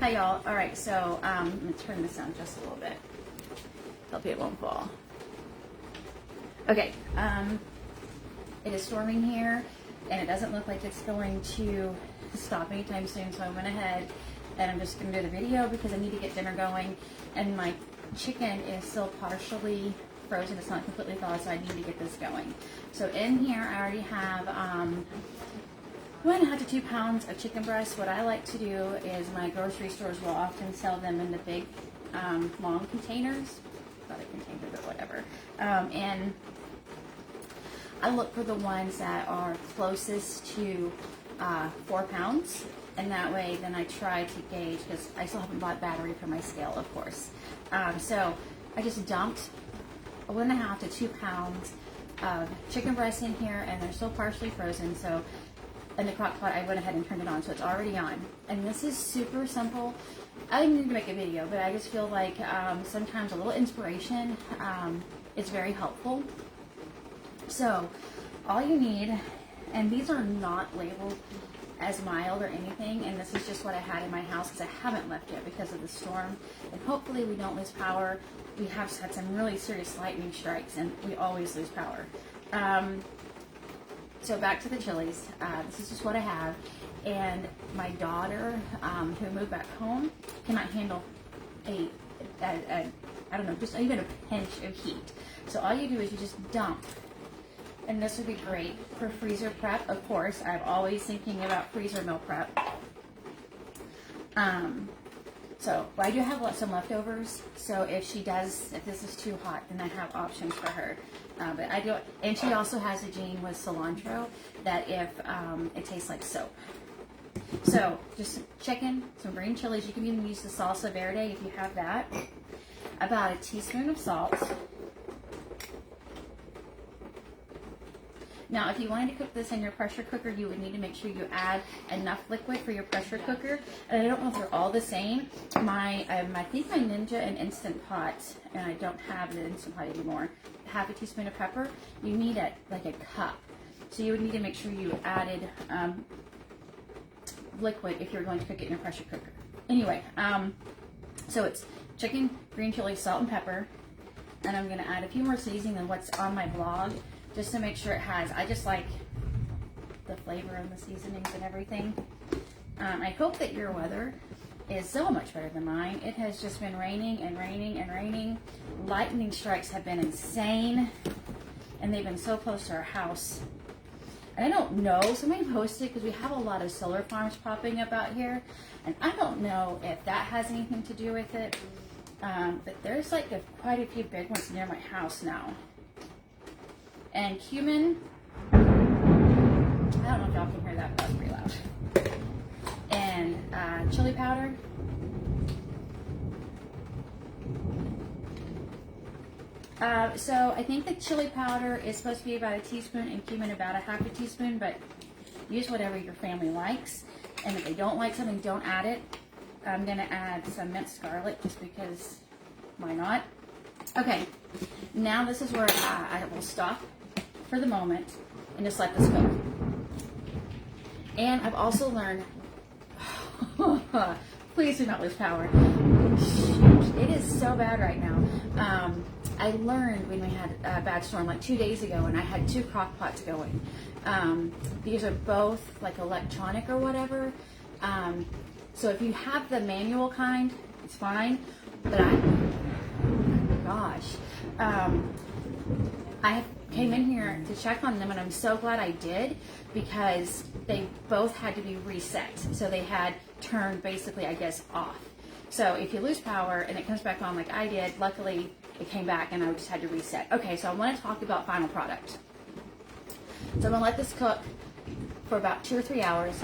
Hi y'all. All right, so I'm gonna turn this down just a little bit. Hopefully it won't fall. Okay, it is storming here, and it doesn't look like it's going to stop anytime soon. So I went ahead and I'm just gonna do the video because I need to get dinner going, and my chicken is still partially frozen. It's not completely thawed, so I need to get this going. So in here, I already have 1.5 to 2 pounds of chicken breast. What I like to do is my grocery stores will often sell them in the big, long containers. Not a container, but whatever. And I look for the ones that are closest to 4 pounds. And that way, then I try to gauge, because I still haven't bought battery for my scale, of course. So I just dumped 1.5 to 2 pounds of chicken breast in here, and they're still partially frozen. So in the crock pot, I went ahead and turned it on, so it's already on. And this is super simple. I didn't need to make a video, but I just feel like sometimes a little inspiration is very helpful. So all you need, and these are not labeled as mild or anything, and this is just what I had in my house because I haven't left yet because of the storm. And hopefully we don't lose power. We have had some really serious lightning strikes, and we always lose power. So back to the chilies. This is just what I have. And my daughter, who moved back home, cannot handle I don't know, just even a pinch of heat. So all you do is you just dump. And this would be great for freezer prep. Of course, I'm always thinking about freezer meal prep. So I do have some leftovers. So if this is too hot, then I have options for her. But I do, and she also has a gene with cilantro that if it tastes like soap. So just chicken, some green chilies. You can even use the salsa verde if you have that. About a teaspoon of salt. Now, if you wanted to cook this in your pressure cooker, you would need to make sure you add enough liquid for your pressure cooker. And I don't know if they're all the same. I think my Ninja and Instant Pot, and I don't have the Instant Pot anymore, 1/2 teaspoon of pepper. You need like a cup. So you would need to make sure you added liquid if you're going to cook it in your pressure cooker. Anyway, so it's chicken, green chili, salt, and pepper. And I'm going to add a few more seasoning than what's on my blog, just to make sure it has. I just like the flavor and the seasonings and everything. I hope that your weather is so much better than mine. It has just been raining and raining and raining. Lightning strikes have been insane, and they've been so close to our house. And I don't know, somebody posted, because we have a lot of solar farms popping up out here, and I don't know if that has anything to do with it, but there's like quite a few big ones near my house now. And cumin, I don't know if y'all can hear that, but that's pretty loud. And chili powder. So I think the chili powder is supposed to be about a teaspoon and cumin about 1/2 teaspoon, but use whatever your family likes. And if they don't like something, don't add it. I'm gonna add some minced garlic just because, why not? Okay, now this is where I will stop for the moment and just let this cook. And I've also learned, please do not lose power. Shoot, it is so bad right now. I learned when we had a bad storm like 2 days ago, and I had 2 crock pots going. These are both like electronic or whatever. So if you have the manual kind, it's fine. But oh my gosh. I came in here to check on them, and I'm so glad I did, because they both had to be reset. So they had turned basically, I guess, off. So if you lose power and it comes back on like I did, luckily it came back and I just had to reset. Okay, so I want to talk about final product. So I'm going to let this cook for about 2 or 3 hours.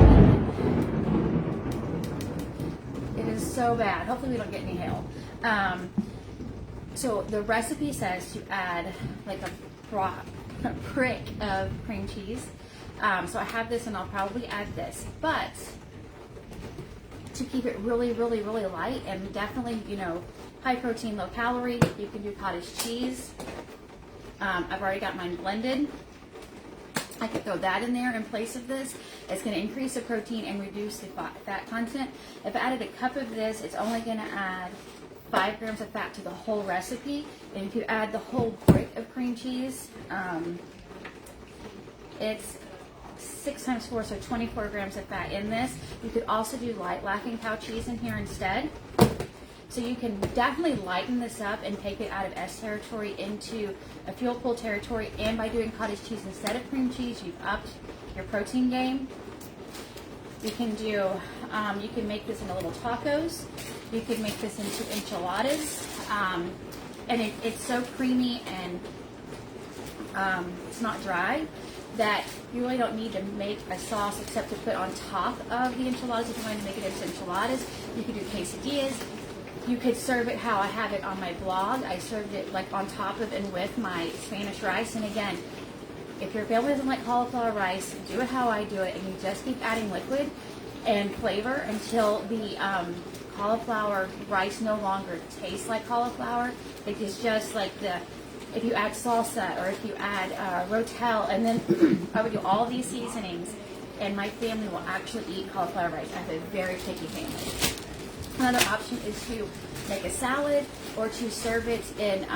It is so bad. Hopefully we don't get any hail. So the recipe says to add like a prick of cream cheese. So I have this, and I'll probably add this. But to keep it really, really, really light and definitely, you know, high protein, low calorie, you can do cottage cheese. I've already got mine blended. I could throw that in there in place of this. It's going to increase the protein and reduce the fat content. If I added a cup of this, it's only going to add 5 grams of fat to the whole recipe. And if you add the whole brick of cream cheese, it's 6 times 4, so 24 grams of fat in this. You could also do light Laughing Cow cheese in here instead. So you can definitely lighten this up and take it out of S territory into a fuel pool territory. And by doing cottage cheese instead of cream cheese, you've upped your protein game. You can do, you can make this into little tacos. You can make this into enchiladas. And it's so creamy and it's not dry that you really don't need to make a sauce except to put on top of the enchiladas. If you want to make it into enchiladas, you could do quesadillas. You could serve it how I have it on my blog. I served it like on top of and with my Spanish rice. And again, if your family doesn't like cauliflower rice, do it how I do it, and you just keep adding liquid and flavor until the cauliflower rice no longer tastes like cauliflower. It is just like if you add salsa or if you add rotel, and then I would do all these seasonings, and my family will actually eat cauliflower rice. I have a very picky family. Another option is to make a salad or to serve it in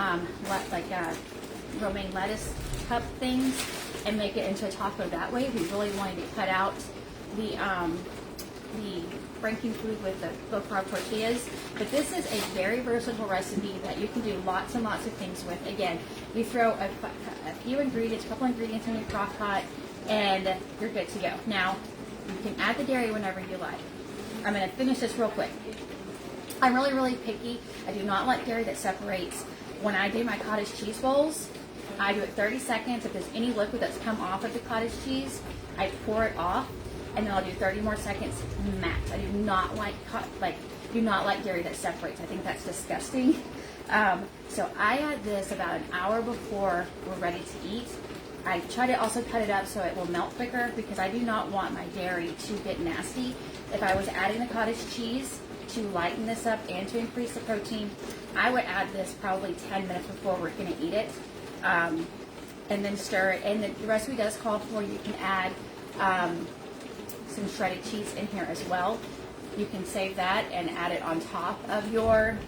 romaine lettuce cup things and make it into a taco that way. We really wanted to cut out the franking food with the low carb tortillas. But this is a very versatile recipe that you can do lots and lots of things with. Again, you throw a few ingredients, a couple ingredients in your crock pot, and you're good to go. Now, you can add the dairy whenever you like. I'm going to finish this real quick. I'm really, really picky. I do not like dairy that separates. When I do my cottage cheese bowls, I do it 30 seconds. If there's any liquid that's come off of the cottage cheese, I pour it off, and then I'll do 30 more seconds max. I do not like dairy that separates. I think that's disgusting. So I add this about an hour before we're ready to eat. I try to also cut it up so it will melt quicker because I do not want my dairy to get nasty. If I was adding the cottage cheese to lighten this up and to increase the protein, I would add this probably 10 minutes before we're going to eat it, and then stir it. And the recipe does call for you can add some shredded cheese in here as well. You can save that and add it on top of your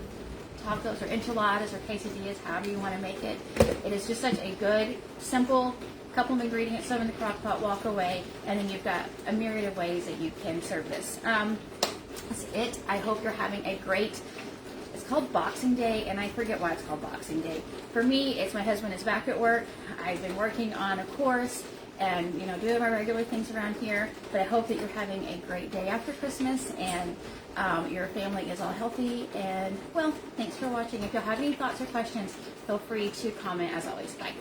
tacos or enchiladas or quesadillas, however you want to make it. It is just such a good, simple couple of ingredients, throw in the crock pot, walk away, and then you've got a myriad of ways that you can serve this. That's it. I hope you're having a great, it's called Boxing Day, and I forget why it's called Boxing Day. For me, it's my husband is back at work. I've been working on a course and, doing my regular things around here, but I hope that you're having a great day after Christmas, and your family is all healthy, and, well, thanks for watching. If you have any thoughts or questions, feel free to comment as always. Bye.